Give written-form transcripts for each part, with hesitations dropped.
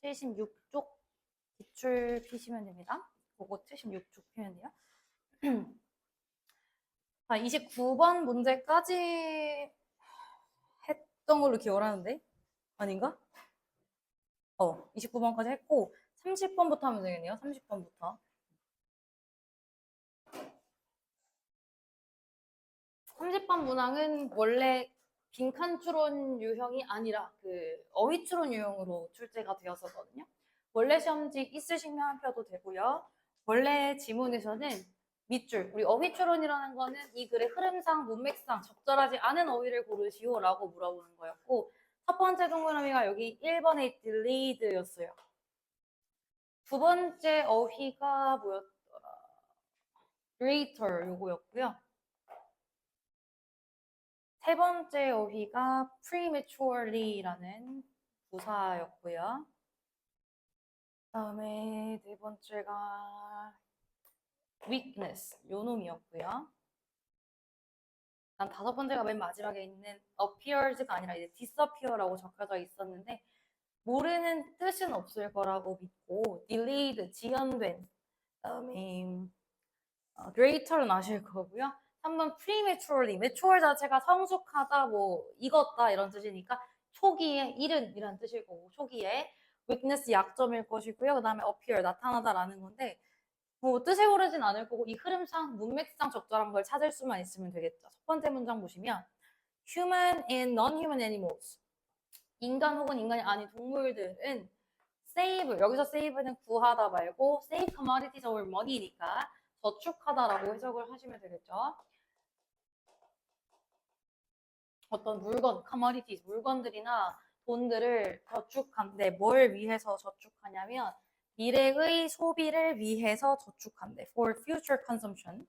76쪽 기출 피시면 됩니다. 그거 76쪽 피면 돼요. 자, 29번 문제까지 했던 걸로 기억을 하는데 아닌가? 29번까지 했고 30번부터 하면 되겠네요. 30번부터. 30번 문항은 원래 빈칸 추론 유형이 아니라 그 어휘 추론 유형으로 출제가 되었었거든요. 원래 시험지 있으시면 펴도 되고요. 원래 지문에서는 밑줄, 우리 어휘 추론이라는 거는 이 글의 흐름상, 문맥상 적절하지 않은 어휘를 고르시오라고 물어보는 거였고 첫 번째 동그라미가 여기 1번의 delayed였어요. 두 번째 어휘가 뭐였더라? greater 요거였고요. 세 번째 어휘가 prematurely라는 부사였고요. 그다음에 네 번째가 weakness 요 놈이었고요. 난 다섯 번째가 맨 마지막에 있는 appears가 아니라 이제 disappear라고 적혀져 있었는데 모르는 뜻은 없을 거라고 믿고 delayed 지연된 그다음에 greater는 아실 거고요. 3번 prematurely, mature 자체가 성숙하다, 뭐 익었다 이런 뜻이니까 초기에 이른 이란 뜻일 거고 초기에 weakness 약점일 것이고요. 그 다음에 appear 나타나다라는 건데 뭐 뜻을 모르진 않을 거고 이 흐름상 문맥상 적절한 걸 찾을 수만 있으면 되겠죠. 첫 번째 문장 보시면 human and non-human animals 인간 혹은 인간이 아닌 동물들은 save 여기서 save는 구하다 말고 save commodities or money니까 저축하다라고 해석을 하시면 되겠죠. 어떤 물건, commodities, 물건들이나 돈들을 저축한데 뭘 위해서 저축하냐면 미래의 소비를 위해서 저축한대. For future consumption.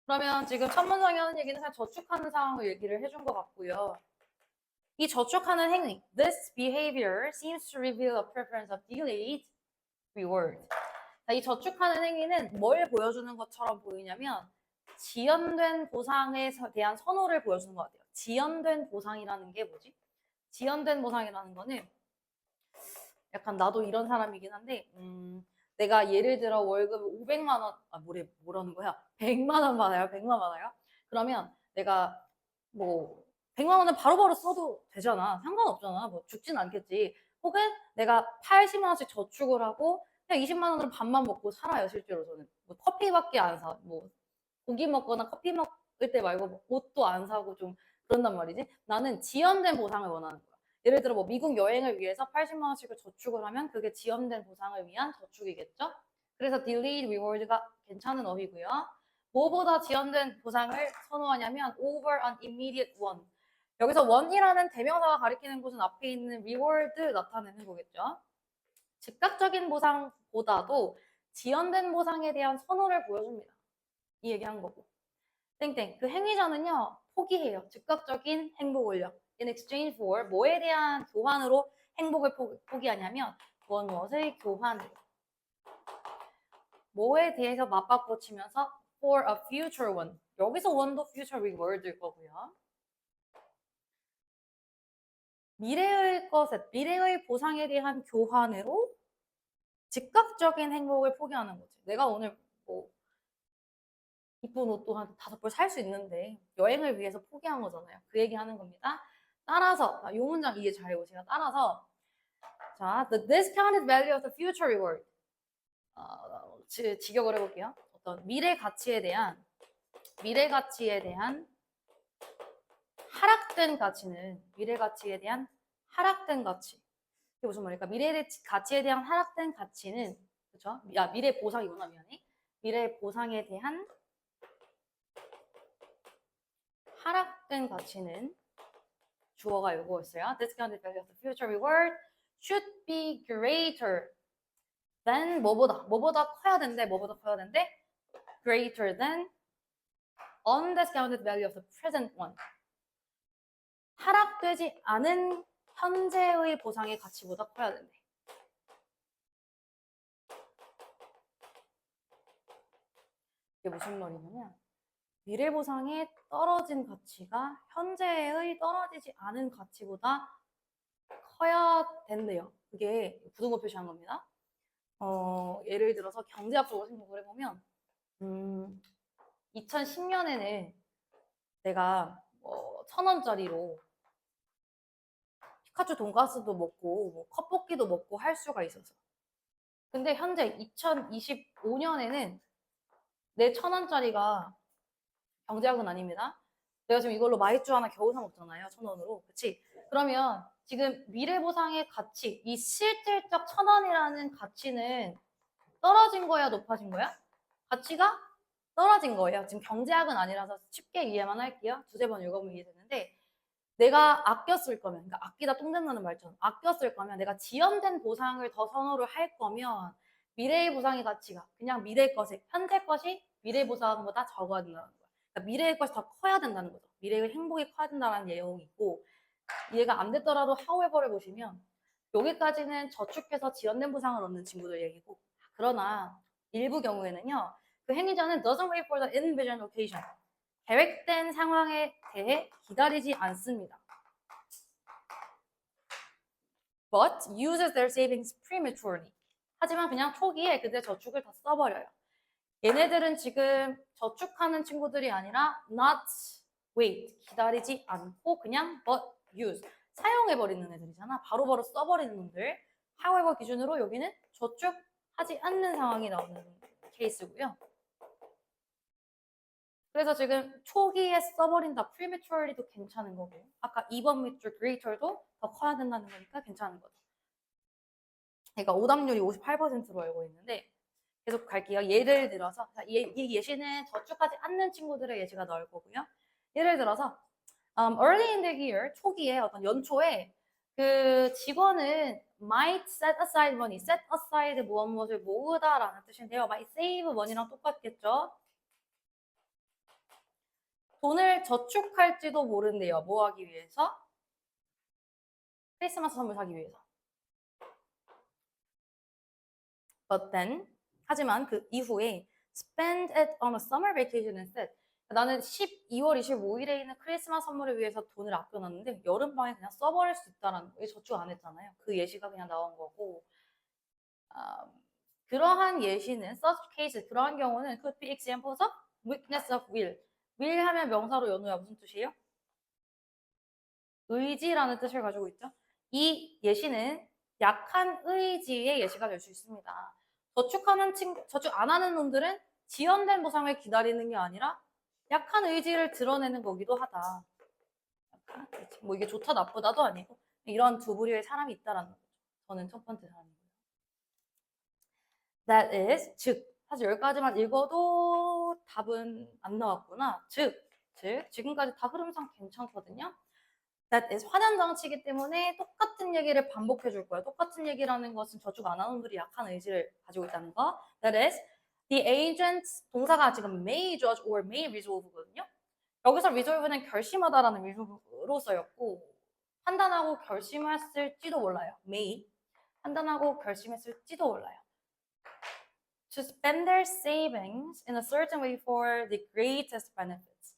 그러면 지금 첫 문장에 하는 얘기는 그냥 저축하는 상황을 얘기를 해준 것 같고요. 이 저축하는 행위, this behavior seems to reveal a preference of delayed reward. 자, 이 저축하는 행위는 뭘 보여주는 것처럼 보이냐면 지연된 보상에 대한 선호를 보여주는 것 같아요. 지연된 보상이라는 게 뭐지? 지연된 보상이라는 거는 약간 나도 이런 사람이긴 한데 내가 예를 들어 월급 500만 원, 뭐라는 거야? 100만 원 받아요? 100만 원 받아요? 그러면 내가 뭐 100만 원은 바로바로 써도 되잖아. 상관없잖아. 뭐 죽진 않겠지. 혹은 내가 80만 원씩 저축을 하고 그냥 20만 원으로 밥만 먹고 살아요. 실제로 저는. 뭐 커피밖에 안 사. 뭐 고기 먹거나 커피 먹을 때 말고 뭐 옷도 안 사고 좀 그런단 말이지. 나는 지연된 보상을 원하는 거야. 예를 들어 뭐 미국 여행을 위해서 80만 원씩을 저축을 하면 그게 지연된 보상을 위한 저축이겠죠. 그래서 delayed reward가 괜찮은 어휘고요. 뭐보다 지연된 보상을 선호하냐면 over an immediate one. 여기서 one이라는 대명사가 가리키는 곳은 앞에 있는 reward 나타내는 거겠죠. 즉각적인 보상보다도 지연된 보상에 대한 선호를 보여줍니다. 이 얘기한 거고. 땡땡. 그 행위자는요, 포기해요. 즉각적인 행복을요. In exchange for 뭐에 대한 교환으로 행복을 포기하냐면 무엇을 교환으로. 뭐에 대해서 맞바꿔 치면서 for a future one. 여기서 one도 future reward일 거고요. 미래의 것에, 미래의 보상에 대한 교환으로 즉각적인 행복을 포기하는 거지. 내가 오늘 뭐 이쁜 옷도 한 5벌 살 수 있는데 여행을 위해서 포기한 거잖아요. 그 얘기 하는 겁니다. 따라서 이 문장 이해 잘 해보세요. 따라서 자, the discounted value of the future reward 직역을 해볼게요. 어떤 미래 가치에 대한 하락된 가치는 미래 가치에 대한 하락된 가치. 이게 무슨 말일까? 미래 가치에 대한 하락된 가치는 그렇죠? 미래 보상이구나 미안해. 미래 보상에 대한 하락된 가치는 주어가 이거였어요. Discounted value of the future reward should be greater than 뭐보다 커야 된대. greater than undiscounted value of the present one. 하락되지 않은 현재의 보상의 가치보다 커야 된대. 이게 무슨 말이냐면 미래 보상의 떨어진 가치가 현재의 떨어지지 않은 가치보다 커야 커야 된대요. 그게 부등호 표시한 겁니다. 예를 들어서 경제학적으로 생각을 해보면 2010년에는 내가 1,000원짜리로 피카츄 돈가스도 먹고 뭐 컵볶이도 먹고 할 수가 있어서. 근데 현재 2025년에는 내 1,000원짜리가 경제학은 아닙니다. 내가 지금 이걸로 마이쮸 하나 겨우 사 먹잖아요. 1,000원으로. 그치? 그러면 지금 미래보상의 가치, 이 실질적 1,000원이라는 가치는 떨어진 거야, 높아진 거야? 가치가 떨어진 거예요. 지금 경제학은 아니라서 쉽게 이해만 할게요. 두세 번 읽어보면 이해되는데 내가 아껴 쓸 거면, 그러니까 아끼다 똥된다는 말처럼 아껴 쓸 거면 내가 지연된 보상을 더 선호를 할 거면 미래의 보상의 가치가 그냥 미래의 것이, 현재 것이 미래 보상보다 적어야 된다는 거야. 그러니까 미래의 것이 더 커야 된다는 거죠. 미래의 행복이 커야 된다는 내용이 있고 이해가 안 됐더라도 however를 보시면 여기까지는 저축해서 지연된 보상을 얻는 친구들 얘기고 그러나 일부 경우에는요. 그 행위자는 doesn't wait for the envisioned occasion. 계획된 상황에 대해 기다리지 않습니다. But uses their savings prematurely. 하지만 그냥 초기에 그때 저축을 다 써버려요. 얘네들은 지금 저축하는 친구들이 아니라 not wait, 기다리지 않고 그냥 but use, 사용해버리는 애들이잖아. 바로바로 써버리는 놈들. however 기준으로 여기는 저축하지 않는 상황이 나오는 케이스고요. 그래서 지금 초기에 써버린다, prematurely도 괜찮은 거고 아까 2번 밑줄 greater도 더 커야 된다는 거니까 괜찮은 거죠. 그러니까 오답률이 58%로 알고 있는데 계속 갈게요. 예를 들어서 이 예시는 저축하지 않는 친구들의 예시가 나올 거고요. 예를 들어서 early in the year, 초기에 어떤 연초에 그 직원은 might set aside money, set aside 무엇을 모으다라는 뜻인데요. might save money랑 똑같겠죠. 돈을 저축할지도 모른대요. 뭐 하기 위해서? 크리스마스 선물 사기 위해서. But then, 하지만 그 이후에 spend it on a summer vacation instead. 나는 12월 25일에 있는 크리스마스 선물을 위해서 돈을 아껴놨는데 여름방에 그냥 써버릴 수 있다라는 거예요. 저축 안 했잖아요. 그 예시가 그냥 나온 거고 그러한 예시는 such cases, 그러한 경우는 could be examples of weakness of will. will 하면 명사로 연우야 무슨 뜻이에요? 의지라는 뜻을 가지고 있죠. 이 예시는 약한 의지의 예시가 될 수 있습니다. 저축 안 하는 놈들은 지연된 보상을 기다리는 게 아니라 약한 의지를 드러내는 거기도 하다. 뭐 이게 좋다 나쁘다도 아니고 이런 두 부류의 사람이 있다라는 거죠. 저는 첫 번째 사람이고요. That is, 즉 사실 여기까지만 읽어도 답은 안 나왔구나. 즉 지금까지 다 흐름상 괜찮거든요. That is 환연장치이기 때문에 똑같은 얘기를 반복해 줄 거예요. 똑같은 얘기라는 것은 저축 안 하는 분들이 약한 의지를 가지고 있다는 거. That is, the agent 동사가 지금 may judge or may resolve거든요. 여기서 resolve는 결심하다라는 resolve로 쓰였고 판단하고 결심했을지도 몰라요. may 판단하고 결심했을지도 몰라요. To spend their savings in a certain way for the greatest benefits.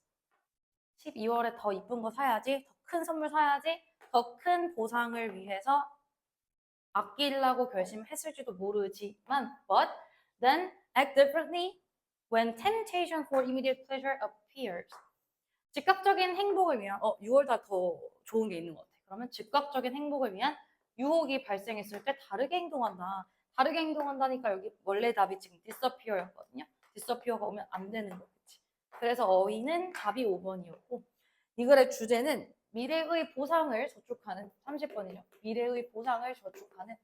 12월에 더 이쁜 거 사야지, 더 큰 선물 사야지, 더 큰 보상을 위해서 아끼려고 결심했을지도 모르지만 but then act differently when temptation for immediate pleasure appears. 즉각적인 행복을 위한 6월달 더 좋은 게 있는 것 같아. 그러면 즉각적인 행복을 위한 유혹이 발생했을 때 다르게 행동한다. 다르게 행동한다니까 여기 원래 답이 지금 disappear였거든요. disappear가 오면 안 되는 거겠지. 그래서 어휘는 답이 5번이었고 이 글의 주제는 미래의 보상을 저축하는 30번이죠. 미래의 보상을 저축하는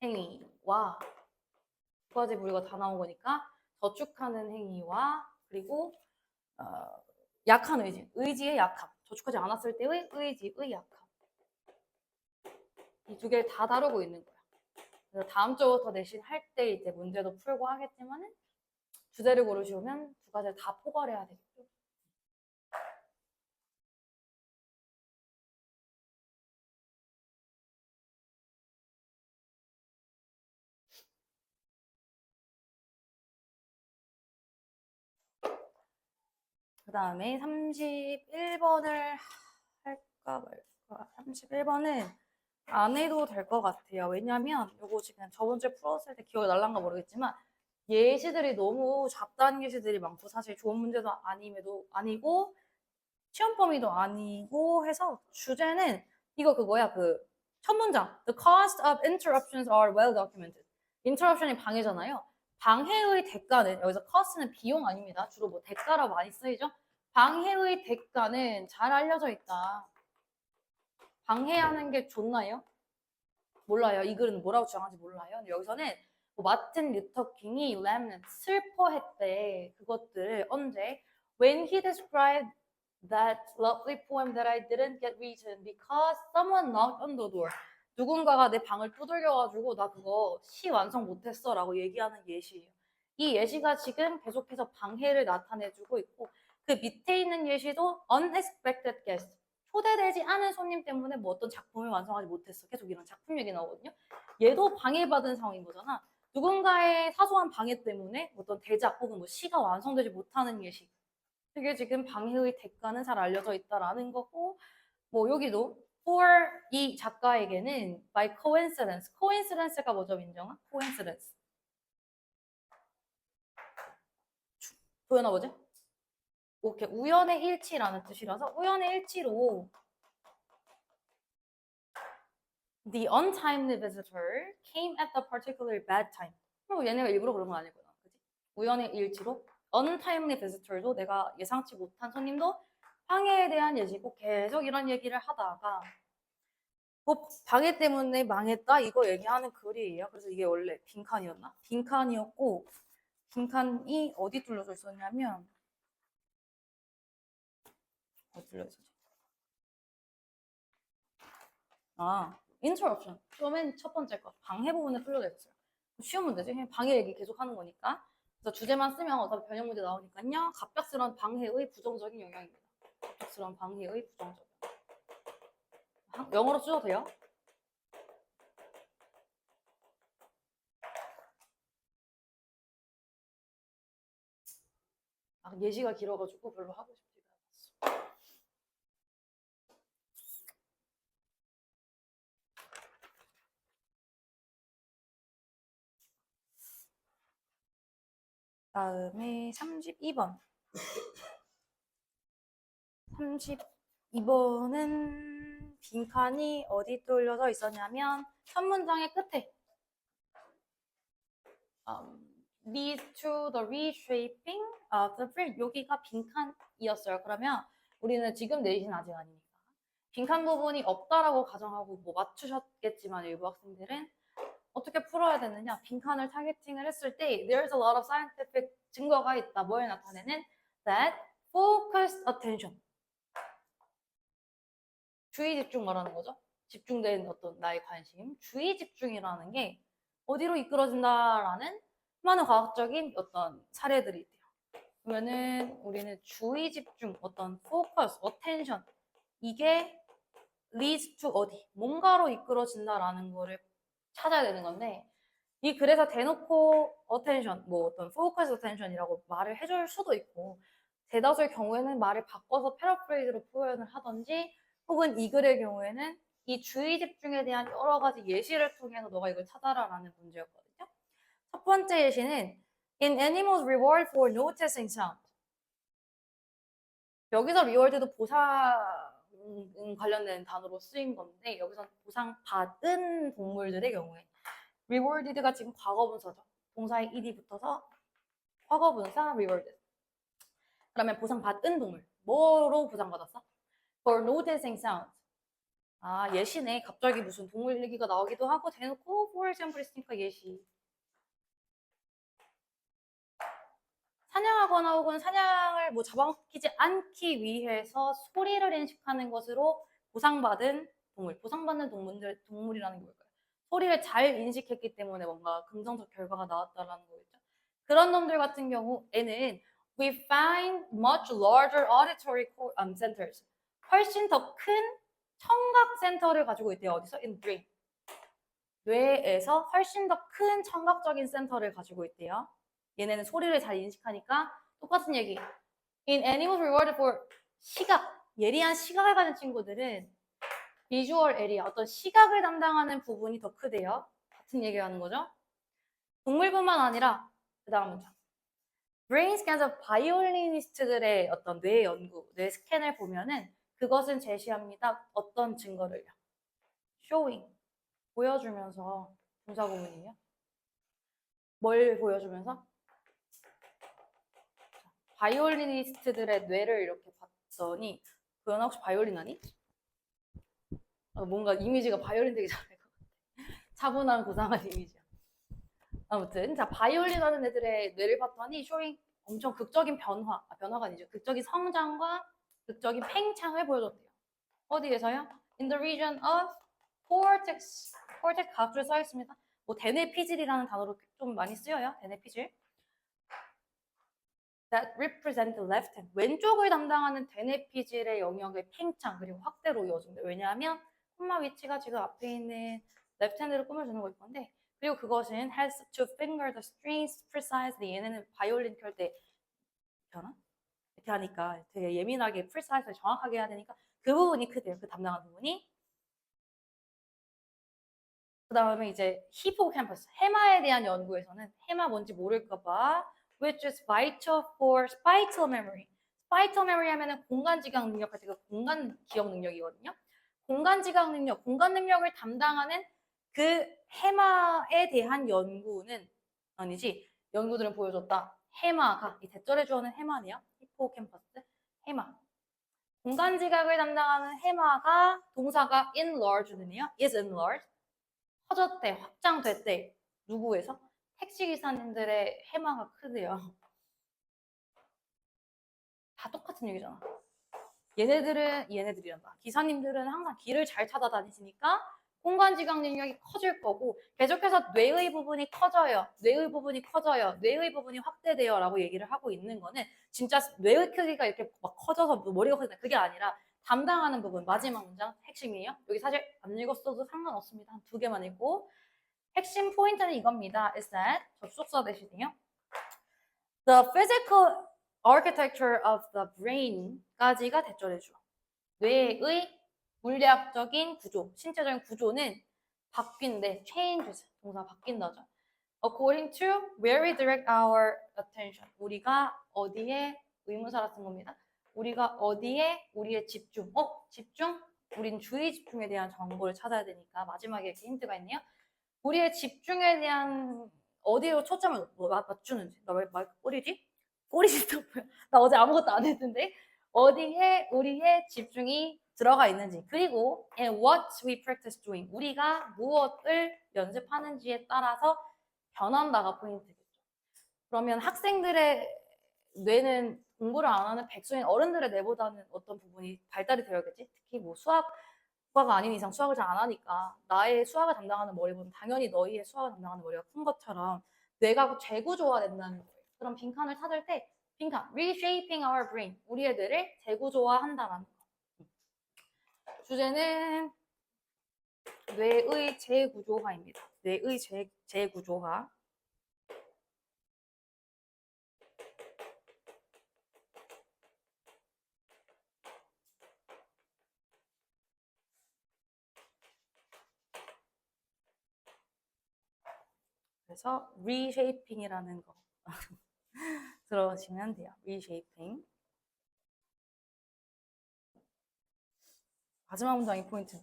행위와 두 가지 부류가 다 나온 거니까 저축하는 행위와 그리고 약한 의지, 의지의 약함, 저축하지 않았을 때의 의지의 약함 이 두 개를 다 다루고 있는 거야. 그래서 다음 주부터 내신 할 때 이제 문제도 풀고 하겠지만은 주제를 고르시면 두 가지를 다 포괄해야 되겠죠. 그 다음에 31번을 할까 말까. 31번은 안 해도 될 것 같아요. 왜냐면 이거 지금 저번 주에 풀었을 때 기억이 날란가 모르겠지만 예시들이 너무 잡다한 예시들이 많고 사실 좋은 문제도 아니고 시험 범위도 아니고 해서 주제는 이거 그거야. 그 첫 문장. The cost of interruptions are well documented. interruption이 방해잖아요. 방해의 대가는 여기서 cost는 비용 아닙니다. 주로 뭐 대가라 많이 쓰이죠. 방해의 대가는 잘 알려져 있다. 방해하는 게 좋나요? 몰라요. 이 글은 뭐라고 주장하는지 몰라요. 근데 여기서는 뭐 마틴 루터 킹이 램넌트 슬퍼했대. 그것들을 언제? When he described that lovely poem that I didn't get written because someone knocked on the door. 누군가가 내 방을 두들겨가지고 나 그거 시 완성 못했어 라고 얘기하는 예시예요. 이 예시가 지금 계속해서 방해를 나타내주고 있고 그 밑에 있는 예시도 unexpected guest. 초대되지 않은 손님 때문에 뭐 어떤 작품을 완성하지 못했어. 계속 이런 작품 얘기 나오거든요. 얘도 방해받은 상황인 거잖아. 누군가의 사소한 방해 때문에 어떤 대작 혹은 뭐 시가 완성되지 못하는 예시. 그게 지금 방해의 대가는 잘 알려져 있다라는 거고, 뭐 여기도 for 이 작가에게는 by coincidence. coincidence가 뭐죠, 민정아? coincidence. 보여나 보지? 오케이, 우연의 일치라는 뜻이라서 우연의 일치로 The untimely visitor came at the particularly bad time. 그리고 얘네가 일부러 그런 건 아니구나. 그치? 우연의 일치로 untimely visitor도 내가 예상치 못한 손님도 방해에 대한 예시고 계속 이런 얘기를 하다가 뭐 방해 때문에 망했다 이거 얘기하는 글이에요. 그래서 이게 원래 빈칸이었나? 빈칸이었고 빈칸이 어디 뚫려져 있었냐면 어디 뚫려 있었지? interruption. 맨 첫 번째 거 방해 부분에 뚫려져 있어요. 쉬운 문제지. 그냥 방해 얘기 계속 하는 거니까. 그래서 주제만 쓰면 어차피 변형 문제 나오니까요. 갑작스러운 방해의 부정적인 영향입니다. 갑작스러운 방해의 부정적. 영어로 써도 돼요? 예시가 길어가지고 별로 하고 싶지가 않았어. 다음에 32번. 32번은 빈칸이 어디 뚫려져 있었냐면 첫 문장의 끝에 lead to the reshaping of the field. 여기가 빈칸이었어요. 그러면 우리는 지금 내신 아직 아니니까 빈칸 부분이 없다라고 가정하고 뭐 맞추셨겠지만 일부 학생들은 어떻게 풀어야 되느냐? 빈칸을 타겟팅을 했을 때 there's a lot of scientific 증거가 있다. 뭐에 나타내는? that focused attention. 주의 집중 말하는 거죠. 집중된 어떤 나의 관심, 주의 집중이라는 게 어디로 이끌어진다라는 많은 과학적인 어떤 사례들이 있대요. 그러면은 우리는 주의 집중, 어떤 focus, attention 이게 leads to 어디, 뭔가로 이끌어진다라는 거를 찾아야 되는 건데 이 글에서 대놓고 attention, 뭐 어떤 focus attention이라고 말을 해줄 수도 있고 대다수의 경우에는 말을 바꿔서 패러프레이즈로 표현을 하던지 혹은 이 글의 경우에는 이 주의 집중에 대한 여러 가지 예시를 통해서 너가 이걸 찾아라라는 문제였거든요. 첫 번째 예시는 In animals reward for noticing sound. 여기서 reward도 보상 관련된 단어로 쓰인 건데 여기서 보상 받은 동물들의 경우에 rewarded가 지금 과거분사죠. 동사의 ed이 붙어서 과거분사 rewarded. 그러면 보상 받은 동물 뭐로 보상받았어? For noticing sound. 예시네. 갑자기 무슨 동물 얘기가 나오기도 하고 대놓고 for example 있으니까 예시. 사냥하거나 혹은 사냥을 뭐 잡아먹히지 않기 위해서 소리를 인식하는 것으로 보상받은 동물. 보상받는 동물이라는 게 뭘까요? 소리를 잘 인식했기 때문에 뭔가 긍정적 결과가 나왔다라는 거겠죠. 그런 놈들 같은 경우에는 we find much larger auditory centers. 훨씬 더 큰 청각 센터를 가지고 있대요. 어디서? In brain. 뇌에서 훨씬 더 큰 청각적인 센터를 가지고 있대요. 얘네는 소리를 잘 인식하니까 똑같은 얘기. In animals rewarded for 시각, 예리한 시각을 가진 친구들은 visual area, 어떤 시각을 담당하는 부분이 더 크대요. 같은 얘기하는 거죠. 동물뿐만 아니라 그 다음 문장. brain scans 바이올리니스트들의 어떤 뇌 연구, 뇌 스캔을 보면은 그것은 제시합니다. 어떤 증거를요? showing, 보여주면서 분사 구문이에요. 뭘 보여주면서? 바이올리니스트들의 뇌를 이렇게 봤더니 도연아 혹시 바이올린 하니? 뭔가 이미지가 바이올린 되게 잘할 것 같아. 차분한 고상한 이미지야. 아무튼 자 바이올린 하는 애들의 뇌를 봤더니 쇼잉 엄청 극적인 변화가 아니죠. 극적인 성장과 극적인 팽창을 보여줬대요. 어디에서요? In the region of cortex. cortex 각주에 써 있습니다. 뭐 대뇌피질이라는 단어로 좀 많이 쓰여요. 대뇌피질. That represent the left hand. 왼쪽을 담당하는 대뇌피질의 영역의 팽창 그리고 확대로 이어진다. 왜냐하면 콤마 위치가 지금 앞에 있는 left hand를 꾸며주는 거일 건데 그리고 그것은 has to finger the strings precisely. 얘네는 바이올린 켤 때 이렇게 하니까 되게 예민하게 precisely 정확하게 해야 되니까 그 부분이 크대요. 그 담당하는 부분이. 그 다음에 이제 히포캠퍼스, 해마에 대한 연구에서는 해마 뭔지 모를까봐 which is vital for spatial memory. spatial memory 하면은 공간 지각 능력 같은 거 공간 기억 능력이거든요. 공간 지각 능력, 공간 능력을 담당하는 그 해마에 대한 연구는 아니지. 연구들은 보여줬다. 해마가 이 대절해 주어는 해마네요. 히포캠퍼스, 해마. 공간 지각을 담당하는 해마가 동사가 enlarged네요. is enlarged. 커졌대, 확장됐대. 누구에서? 택시기사님들의 해마가 크대요. 다 똑같은 얘기잖아. 얘네들이란다. 기사님들은 항상 길을 잘 찾아다니시니까 공간지각 능력이 커질 거고 계속해서 뇌의 부분이 커져요. 뇌의 부분이 커져요. 뇌의 부분이 확대돼요. 라고 얘기를 하고 있는 거는 진짜 뇌의 크기가 이렇게 막 커져서 머리가 커진다. 그게 아니라 담당하는 부분, 마지막 문장 핵심이에요. 여기 사실 안 읽었어도 상관없습니다. 한 2개만 읽고 핵심 포인트는 이겁니다. is that 접속사 대신에요. The physical architecture of the brain까지가 대절해줘. 뇌의 물리학적인 구조, 신체적인 구조는 바뀐데 changes, 동사 바뀐다죠. According to where we direct our attention. 우리가 어디에 의문사라 쓴 겁니다. 우리가 어디에 우리의 집중. 집중? 우린 주의 집중에 대한 정보를 찾아야 되니까 마지막에 이렇게 힌트가 있네요. 우리의 집중에 대한 어디로 초점을 맞추는지. 나 왜 말 꼬리지? 꼬리지 또 뭐야? 나 어제 아무것도 안 했는데 어디에 우리의 집중이 들어가 있는지 그리고 and what we practice doing. 우리가 무엇을 연습하는지에 따라서 변한다가 포인트겠죠. 그러면 학생들의 뇌는 공부를 안 하는 백수인 어른들의 뇌보다는 어떤 부분이 발달이 되어야겠지? 특히 뭐 수학과가 아닌 이상 수학을 잘 안 하니까 나의 수학을 담당하는 머리보다는 당연히 너희의 수학을 담당하는 머리가 큰 것처럼 뇌가 재구조화된다는 거예요. 그럼 빈칸을 찾을 때 빈칸, reshaping our brain, 우리의 뇌를 재구조화한다는 거. 주제는 뇌의 재구조화입니다. 뇌의 재구조화. 그래서 reshaping이라는 거 들어주시면 돼요. reshaping. 마지막 문장이 포인트.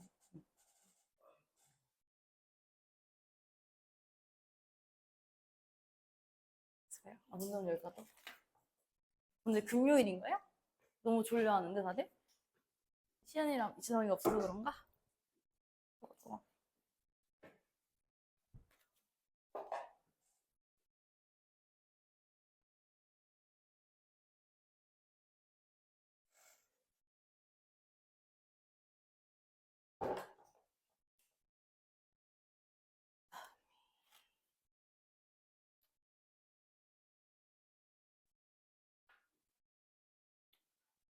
문장 열까 또? 오늘 금요일인가요? 너무 졸려하는데 다들? 시연이랑 이치성이가 없어서 그런가? 좋아.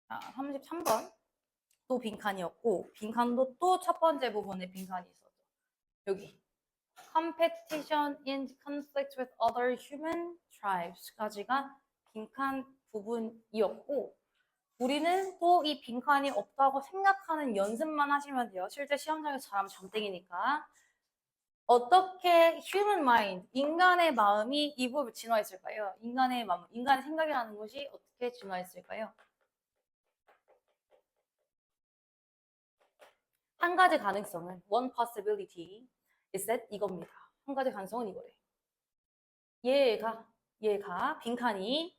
자, 33번. 또 빈칸이었고 빈칸도 또 첫 번째 부분에 빈칸이 있었죠. 여기 competition in conflict with other human tribes까지가 빈칸 부분이었고 우리는 또 이 빈칸이 없다고 생각하는 연습만 하시면 돼요. 실제 시험장에서 잘하면 장땡이니까. 어떻게 human mind, 인간의 마음이 이 부분을 진화했을까요? 인간의 마음, 인간의 생각이라는 것이 어떻게 진화했을까요? 한 가지 가능성은 one possibility is that 이겁니다. 한 가지 가능성은 이거래. 얘가 빈칸이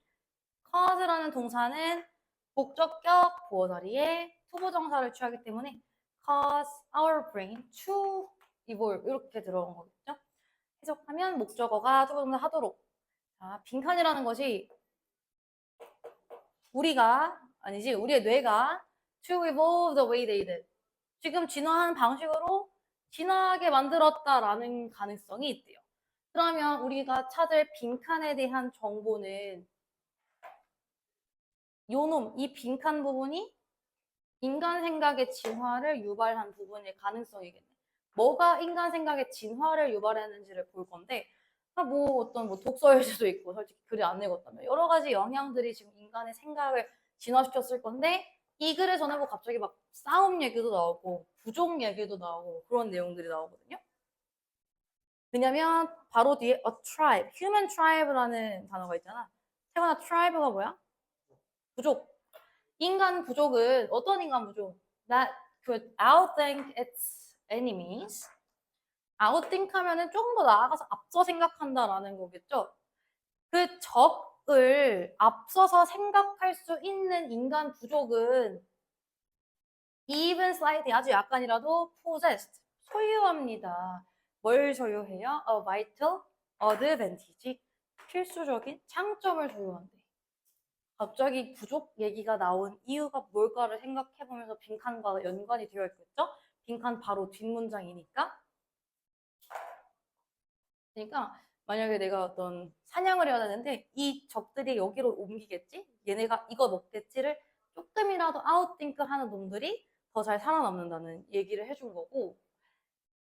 cause라는 동사는 목적격 보어 자리에 투부정사를 취하기 때문에 cause our brain to evolve 이렇게 들어간 거겠죠. 해석하면 목적어가 투부정사 하도록. 자, 빈칸이라는 것이 우리의 뇌가 to evolve the way they did. 지금 진화하는 방식으로 진화하게 만들었다라는 가능성이 있대요. 그러면 우리가 찾을 빈칸에 대한 정보는 요놈, 이 빈칸 부분이 인간 생각의 진화를 유발한 부분일 가능성이겠네. 뭐가 인간 생각의 진화를 유발했는지를 볼 건데, 어떤 독서일 수도 있고, 솔직히 글을 안 읽었다면 여러 가지 영향들이 지금 인간의 생각을 진화시켰을 건데, 이 글을 전해보고 갑자기 막 싸움 얘기도 나오고, 부족 얘기도 나오고, 그런 내용들이 나오거든요. 왜냐면 바로 뒤에 a tribe, human tribe라는 단어가 있잖아. 태어나 tribe가 뭐야? 부족. 인간 부족은 어떤 인간 부족? That could outthink its enemies. outthink 하면은 조금 더 나아가서 앞서 생각한다라는 거겠죠. 그 적을 앞서서 생각할 수 있는 인간 부족은 even slightly 아주 약간이라도 possessed 소유합니다. 뭘 소유해요? A vital advantage 필수적인 장점을 소유한대. 갑자기 부족 얘기가 나온 이유가 뭘까를 생각해보면서 빈칸과 연관이 되어 있겠죠? 빈칸 바로 뒷문장이니까. 그러니까 만약에 내가 어떤 사냥을 해야 되는데 이 적들이 여기로 옮기겠지? 얘네가 이거 먹겠지를 조금이라도 아웃띵크 하는 놈들이 더 잘 살아남는다는 얘기를 해준 거고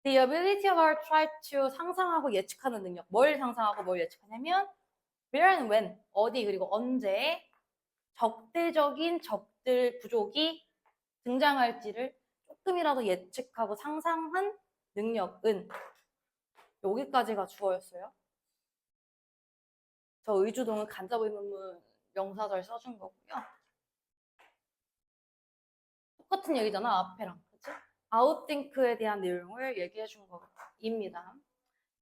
The ability of our tribe to 상상하고 예측하는 능력. 뭘 상상하고 뭘 예측하냐면 where and when, 어디 그리고 언제 적대적인 적들 부족이 등장할지를 조금이라도 예측하고 상상한 능력은 여기까지가 주어였어요. 저 의주동은 간접의문문 명사절 써준 거고요. 똑같은 얘기잖아, 앞에랑. 그치? 아웃띵크에 대한 내용을 얘기해 준 겁니다.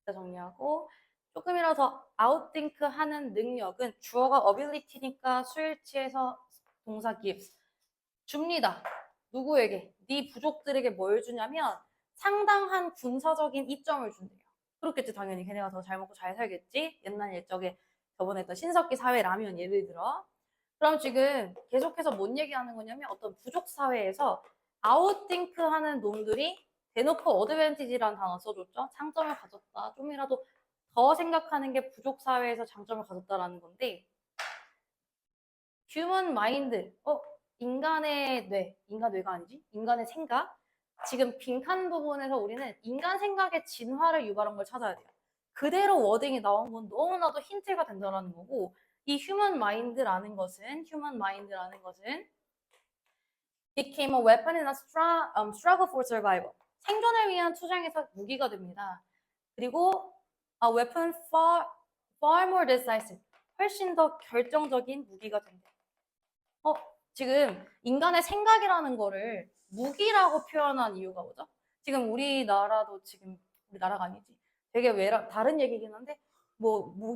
정리하고 조금이라도 더 아웃띵크 하는 능력은 주어가 ability니까 수일치에서 동사 gives 줍니다. 누구에게? 네 부족들에게 뭘 주냐면 상당한 군사적인 이점을 준대요. 그렇겠지 당연히 걔네가 더 잘 먹고 잘 살겠지. 옛날 옛적에 저번에 했던 신석기 사회라면 예를 들어. 그럼 지금 계속해서 뭔 얘기하는 거냐면 어떤 부족 사회에서 아웃띵크 하는 놈들이 대놓고 어드밴티지라는 단어 써줬죠. 장점을 가졌다. 좀이라도 더 생각하는 게 부족 사회에서 장점을 가졌다라는 건데 휴먼 마인드, 인간의 뇌, 인간 뇌가 아니지? 인간의 생각. 지금 빈칸 부분에서 우리는 인간 생각의 진화를 유발한 걸 찾아야 돼요. 그대로 워딩이 나온 건 너무나도 힌트가 된다는 거고 이 휴먼 마인드라는 것은 became a weapon in a struggle for survival. 생존을 위한 투쟁에서 무기가 됩니다. 그리고 a weapon far more decisive. 훨씬 더 결정적인 무기가 된다. 지금 인간의 생각이라는 거를 무기라고 표현한 이유가 뭐죠? 지금 우리나라도 지금 우리나라가 아니지. 되게 다른 얘기긴 한데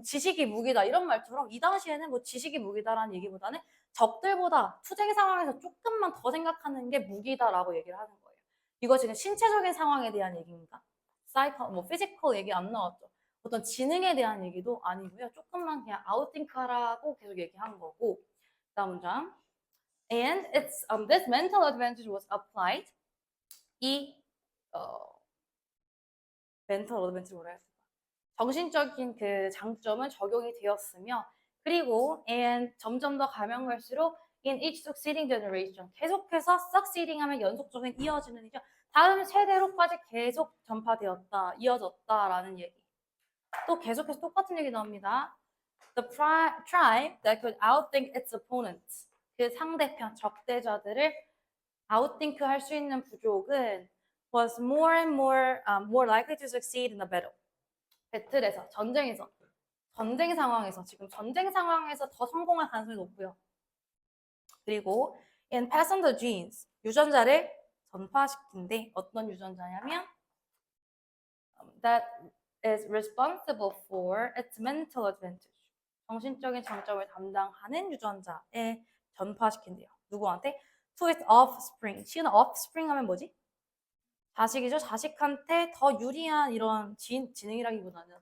지식이 무기다 이런 말처럼 이 당시에는 지식이 무기다라는 얘기보다는 적들보다 투쟁 상황에서 조금만 더 생각하는 게 무기다라고 얘기를 하는 거예요. 이거 지금 신체적인 상황에 대한 얘기인가? 피지컬 얘기 안 나왔죠. 어떤 지능에 대한 얘기도 아니고요. 조금만 그냥 아웃띵크하라고 계속 얘기한 거고. 다음 문장. And this mental advantage was applied. 이 mental advantage 뭐라 했을까? 정신적인 그 장점은 적용이 되었으며 그리고 and 점점 더 가면 갈수록 in each succeeding generation 계속해서 succeeding 하면 연속적인 이어지는 이죠. 다음 세대로까지 계속 전파되었다, 이어졌다라는 얘기. 또 계속해서 똑같은 얘기 나옵니다. The tribe that could outthink its opponents. 그 상대편, 적대자들을 outthink 할 수 있는 부족은 was more and more likely to succeed in the battle. 배틀에서, 전쟁에서, 전쟁 상황에서, 지금 전쟁 상황에서 더 성공할 가능성이 높고요. 그리고 in pass on the genes, 유전자를 전파시킨대. 어떤 유전자냐면 that is responsible for its mental advantage. 정신적인 장점을 담당하는 유전자에 전파시킨대요. 누구한테? To its offspring. 지금 offspring 하면 뭐지? 자식이죠. 자식한테 더 유리한 이런 지능이라기보다는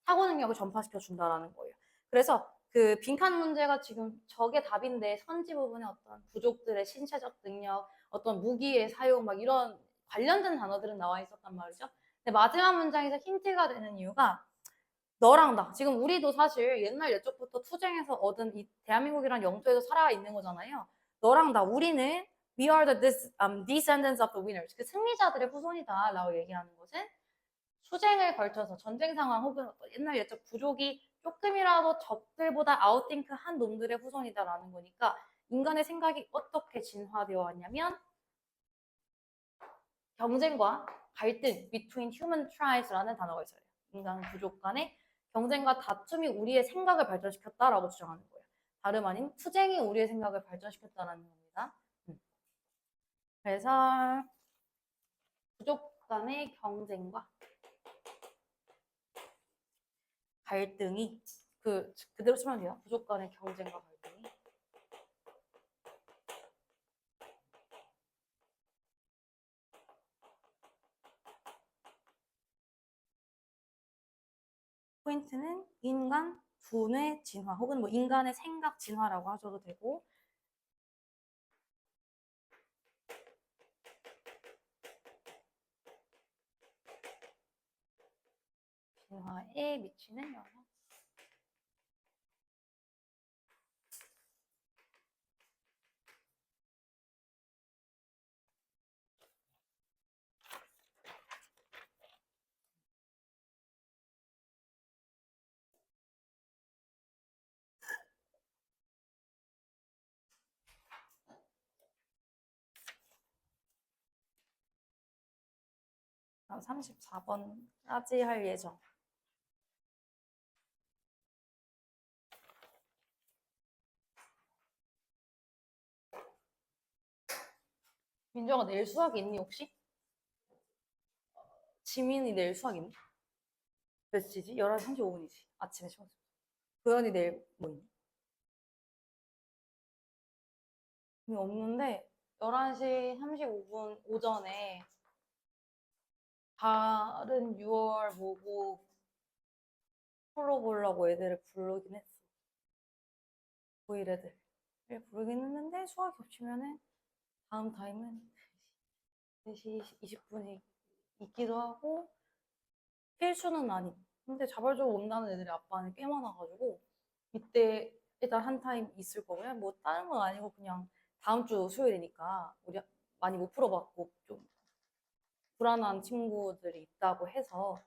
사고 능력을 전파시켜 준다라는 거예요. 그래서 그 빈칸 문제가 지금 저게 답인데 선지 부분에 어떤 부족들의 신체적 능력, 어떤 무기의 사용 막 이런 관련된 단어들은 나와 있었단 말이죠. 근데 마지막 문장에서 힌트가 되는 이유가 너랑 나, 지금 우리도 사실 옛날 옛적부터 투쟁에서 얻은 이 대한민국이란 영토에서 살아 있는 거잖아요. 너랑 나, 우리는 we are the descendants of the winners. 그 승리자들의 후손이다 라고 얘기하는 것은 투쟁을 걸쳐서 전쟁 상황 혹은 옛날 옛적 부족이 조금이라도 적들보다 아웃딩크한 놈들의 후손이다라는 거니까 인간의 생각이 어떻게 진화되어 왔냐면 경쟁과 갈등, between human tribes라는 단어가 있어요. 인간 부족 간의 경쟁과 다툼이 우리의 생각을 발전시켰다라고 주장하는 거예요. 다름 아닌 투쟁이 우리의 생각을 발전시켰다는 겁니다. 그래서 부족 간의 경쟁과 갈등이 그대로 쓰면 돼요. 부족 간의 경쟁과 갈등이 포인트는 인간 두뇌 진화 혹은 뭐 인간의 생각 진화라고 하셔도 되고 진화에 미치는 영향. 한 34번까지 할 예정. 민정아 내일 수학 있니 혹시? 지민이 내일 수학 있니? 몇 시지? 11시 35분이지. 아침에 시험. 도현이 내일 뭐 있니? 없는데 11시 35분 오전에 다른 6월 모고 풀어보려고 애들을 부르긴 했어. 고1 애들을 부르긴 했는데 수학이 겹치면은 다음 타임은 4시 20분이 있기도 하고 필수는 아님. 근데 자발적으로 온다는 애들이 아빠는 꽤 많아가지고 이때 일단 한 타임 있을 거고요. 뭐 다른 건 아니고 그냥 다음 주 수요일이니까 우리 많이 못 풀어봤고 좀 불안한 친구들이 있다고 해서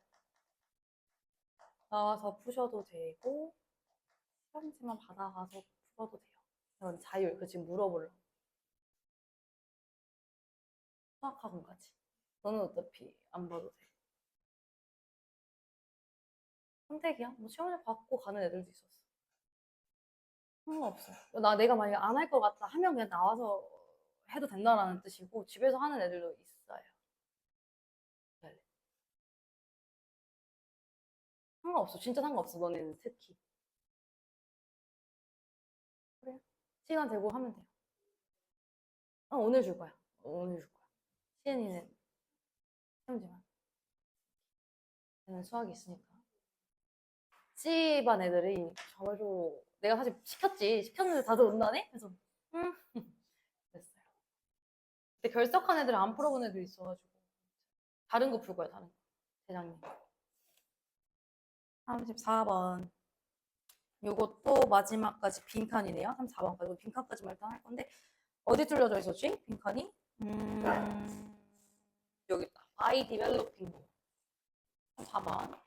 나와서 푸셔도 되고 시험지만 받아가서 풀어도 돼요. 이건 자율. 그 지금 물어보려고. 수학학원까지. 너는 어차피 안 봐도 돼. 선택이야? 뭐 시험을 받고 가는 애들도 있었어. 상관없어. 내가 만약에 안 할 것 같다 하면 그냥 나와서 해도 된다라는 뜻이고 집에서 하는 애들도 있어요. 네. 상관없어. 진짜 상관없어. 너네는 특히. 그래. 시간 되고 하면 돼요. 오늘 줄 거야. 오늘 줄 거야. 시은이는 시험지만. 얘는 수학이 있으니까. C반 애들이 자발적으로 내가 사실 시켰는데 다들 온다네? 그래서 됐어요. 근데 결석한 애들 안 풀어본 애도 있어가지고 다른 거 풀 거야. 다른 거. 대장님. 34번. 요것도 마지막까지 빈칸이네요. 34번까지 빈칸까지만 일단 할 건데 어디 뚫려져 있었지? 빈칸이? 여기 있다. by developing. 4번.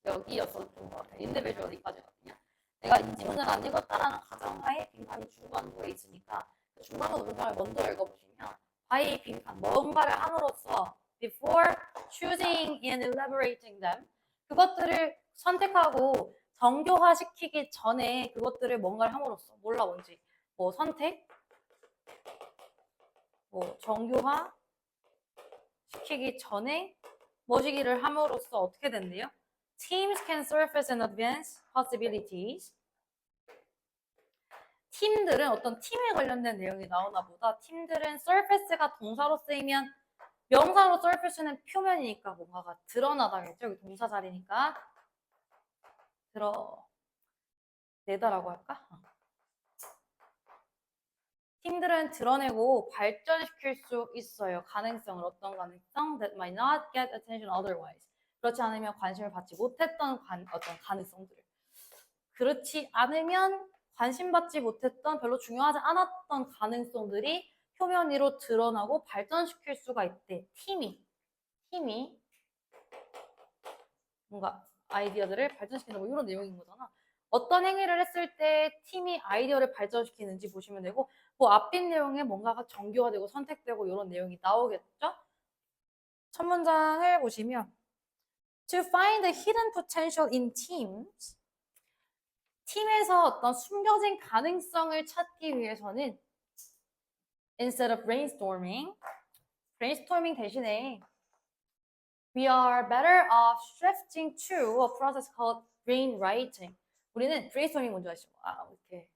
여기였었던 것 같아요. individually까지거든요. 내가 이 지문을 안 읽었다라는 가정하에 빈칸이 중간부에 있으니까 중간부 문장을 먼저 읽어보시면 by 빈칸 뭔가를 함으로써 before choosing and elaborating them 그것들을 선택하고 정교화시키기 전에 그것들을 뭔가를 함으로써 몰라 뭔지 뭐 선택 뭐 정교화 시키기 전에 뭐시기를 함으로써 어떻게 된대요? Teams can surface and advance possibilities. 팀들은 어떤 팀에 관련된 내용이 나오나 보다 팀들은 surface가 동사로 쓰이면 명사로 surface는 표면이니까 뭔가가 드러나다겠죠. 여기 동사 자리니까 드러내다라고 할까? 팀들은 드러내고 발전시킬 수 있어요. 가능성을 어떤 가능성? That might not get attention otherwise. 그렇지 않으면 관심을 받지 못했던 어떤 가능성들을. 그렇지 않으면 관심받지 못했던 별로 중요하지 않았던 가능성들이 표면 위로 드러나고 발전시킬 수가 있대. 팀이 뭔가 아이디어들을 발전시키는 뭐 이런 내용인 거잖아. 어떤 행위를 했을 때 팀이 아이디어를 발전시키는지 보시면 되고 뭐 앞뒷 내용에 뭔가가 정교화되고 선택되고 이런 내용이 나오겠죠? 첫 문장을 보시면 To find the hidden potential in teams 팀에서 어떤 숨겨진 가능성을 찾기 위해서는 instead of brainstorming 대신에 we are better off shifting to a process called brainwriting. 우리는 brainstorming 뭔지 아시죠? 이렇게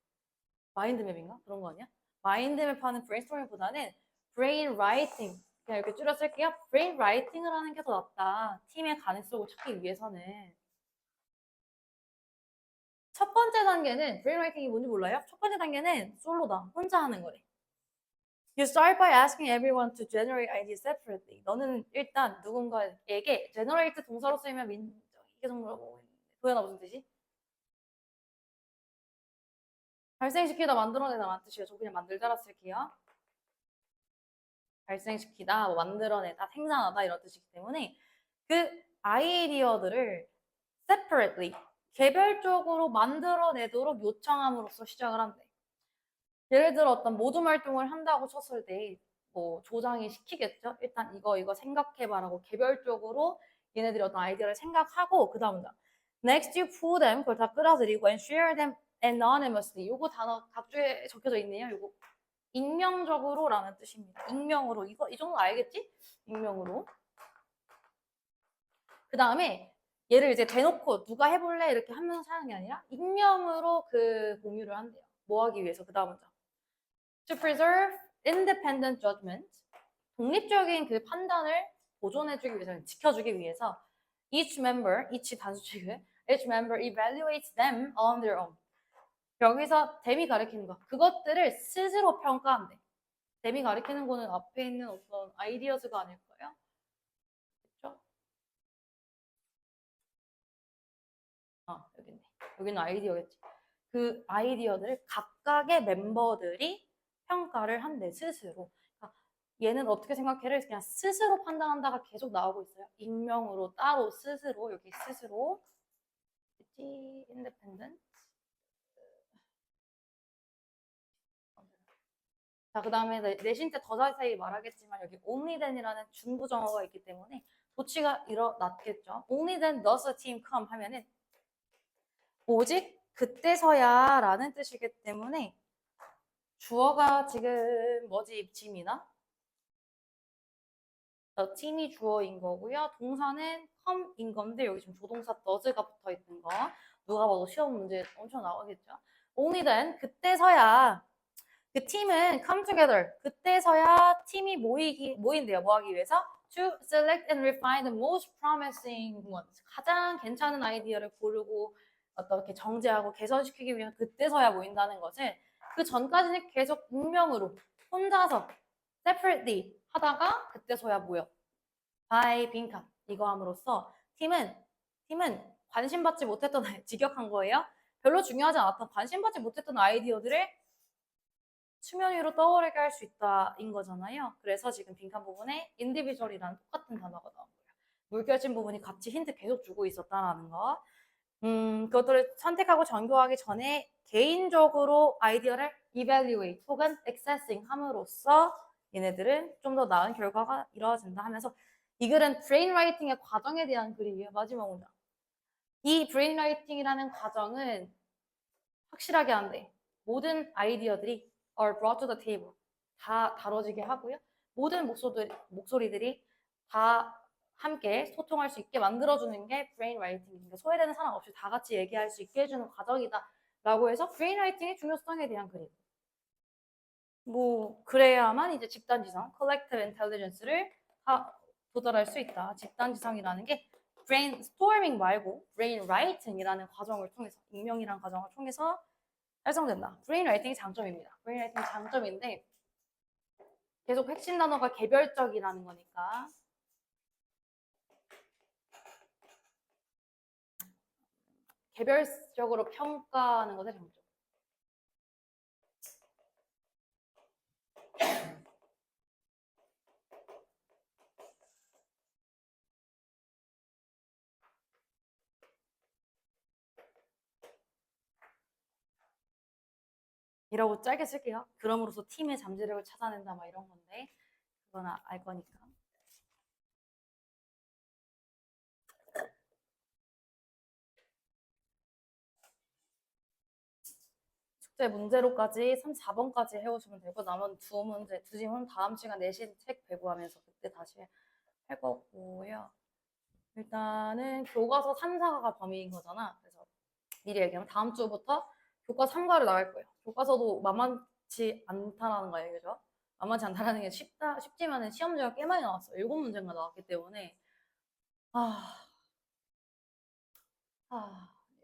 마인드맵인가? 그런 거 아니야? 마인드맵 하는 brainstorming보다는 brainwriting 그냥 이렇게 줄여 쓸게요. brainwriting을 하는 게 더 낫다. 팀의 가능성을 찾기 위해서는. 첫 번째 단계는 brainwriting이 뭔지 몰라요? 첫 번째 단계는 솔로다. 혼자 하는 거래. You start by asking everyone to generate ideas separately. 너는 일단 누군가에게 generate 동사로 쓰이면 이게 정도라고 도현아 무슨 뜻이? 발생시키다, 만들어내다 라는 뜻이에요. 저 그냥 만들다라 쓸게요. 발생시키다, 뭐 만들어내다, 생산하다 이런 뜻이기 때문에 그 아이디어들을 separately, 개별적으로 만들어내도록 요청함으로써 시작을 한대. 예를 들어 어떤 모둠 활동을 한다고 쳤을 때 뭐 조장이 시키겠죠. 일단 이거 생각해봐라고 개별적으로 얘네들이 어떤 아이디어를 생각하고 그 다음 Next you pull them 그걸 다 끌어들이고 and share them anonymously. 요거 단어 각주에 적혀져 있네요. 요거 익명적으로라는 뜻입니다. 익명으로 이 정도 알겠지? 익명으로. 그 다음에 얘를 이제 대놓고 누가 해볼래 이렇게 하면서 하는 게 아니라 익명으로 그 공유를 한대요. 뭐 하기 위해서 그 다음 문장. To preserve independent judgment, 독립적인 그 판단을 보존해주기 위해서, 지켜주기 위해서 each 단수칙을 each member evaluates them on their own. 여기서 them이 가리키는 거, 그것들을 스스로 평가한대. them이 가리키는 거는 앞에 있는 어떤 아이디어즈가 아닐까요? 그렇죠? 여기 있네. 여기는 아이디어겠지. 그 아이디어들을 각각의 멤버들이 평가를 한대 스스로. 그러니까 얘는 어떻게 생각해를 그냥 스스로 판단한다가 계속 나오고 있어요. 익명으로 따로 스스로 여기 스스로 independent. 자, 그 다음에 내신 때 더 자세히 말하겠지만 여기 only then이라는 중부정어가 있기 때문에 도치가 일어났겠죠. only then does a team come 하면은 오직 그때서야 라는 뜻이기 때문에 주어가 지금 뭐지? 짐이나? 팀이 주어인 거고요. 동사는 come인 건데 여기 지금 조동사 does가 붙어 있는 거 누가 봐도 시험 문제 엄청 나오겠죠. Only then 그때서야 그 팀은 come together 그때서야 팀이 모인대요. 뭐 하기 위해서? To select and refine the most promising ones 가장 괜찮은 아이디어를 고르고 어떻게 정제하고 개선시키기 위해서 그때서야 모인다는 것을 그 전까지는 계속 익명으로 혼자서 separately 하다가 그때서야 모여. by 빈칸 이거 함으로써 팀은 관심받지 못했던 직역한 거예요. 별로 중요하지 않았던 관심받지 못했던 아이디어들을 수면 위로 떠오르게 할 수 있다인 거잖아요. 그래서 지금 빈칸 부분에 individual이라는 똑같은 단어가 나온 거예요. 물결친 부분이 같이 힌트 계속 주고 있었다라는 거. 그것들을 선택하고 정교하기 전에 개인적으로 아이디어를 evaluate 혹은 accessing 함으로써 얘네들은 좀 더 나은 결과가 이루어진다 하면서 이 글은 brainwriting의 과정에 대한 글이에요. 마지막 문장. 이 brainwriting이라는 과정은 확실하게 한데 모든 아이디어들이 are brought to the table 다 다뤄지게 하고요. 모든 목소리들이 다 함께 소통할 수 있게 만들어주는 게 brainwriting입니다. 소외되는 사람 없이 다 같이 얘기할 수 있게 해주는 과정이다 라고 해서 brainwriting의 중요성에 대한 글이에요. 뭐 그래야만 이제 집단지성, collective intelligence를 도달할 수 있다. 집단지성이라는 게 brainstorming 말고 brainwriting이라는 과정을 통해서 익명이라는 과정을 통해서 활성된다. brainwriting이 장점입니다. brainwriting이 장점인데 계속 핵심 단어가 개별적이라는 거니까 개별적으로 평가하는 것의 장점. 이라고 짧게 쓸게요. 그럼으로써 팀의 잠재력을 찾아낸다 막 이런 건데 그건 알 거니까. 숙제 문제로까지 3, 4번까지 해오시면 되고 남은 두 질문 다음 시간 내신 책 배부하면서 그때 다시 할 거고요. 일단은 교과서 3, 4가 범위인 거잖아. 그래서 미리 얘기하면 다음 주부터 교과서 3과를 나갈 거예요. 교과서도 만만치 않다라는 거예요. 그죠? 만만치 않다라는 게 쉽지만은 시험 문제가 꽤 많이 나왔어요. 7문제가 나왔기 때문에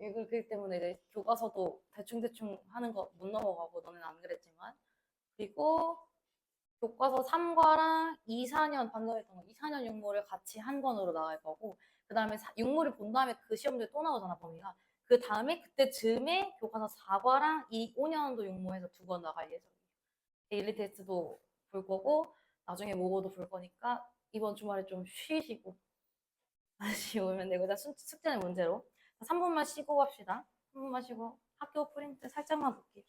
이거 그렇기 때문에 이제 교과서도 대충대충 하는 거 못 넘어가고 너는 안 그랬지만 그리고 교과서 3과랑 2, 4년 방금 했던 거 2, 4년 육모를 같이 한 권으로 나갈 거고 그 다음에 육모를 본 다음에 그 시험들 또 나오잖아 범위가 그 다음에 그때쯤에 교과서 4과랑 5년도 육모해서 2권 나갈 예정이에요. 데일리 테스트도 볼 거고 나중에 모고도 볼 거니까 이번 주말에 좀 쉬시고 다시 오면 되고 일단 숙제는 문제로 3분만 쉬고 갑시다. 3분만 쉬고 학교 프린트 살짝만 볼게요.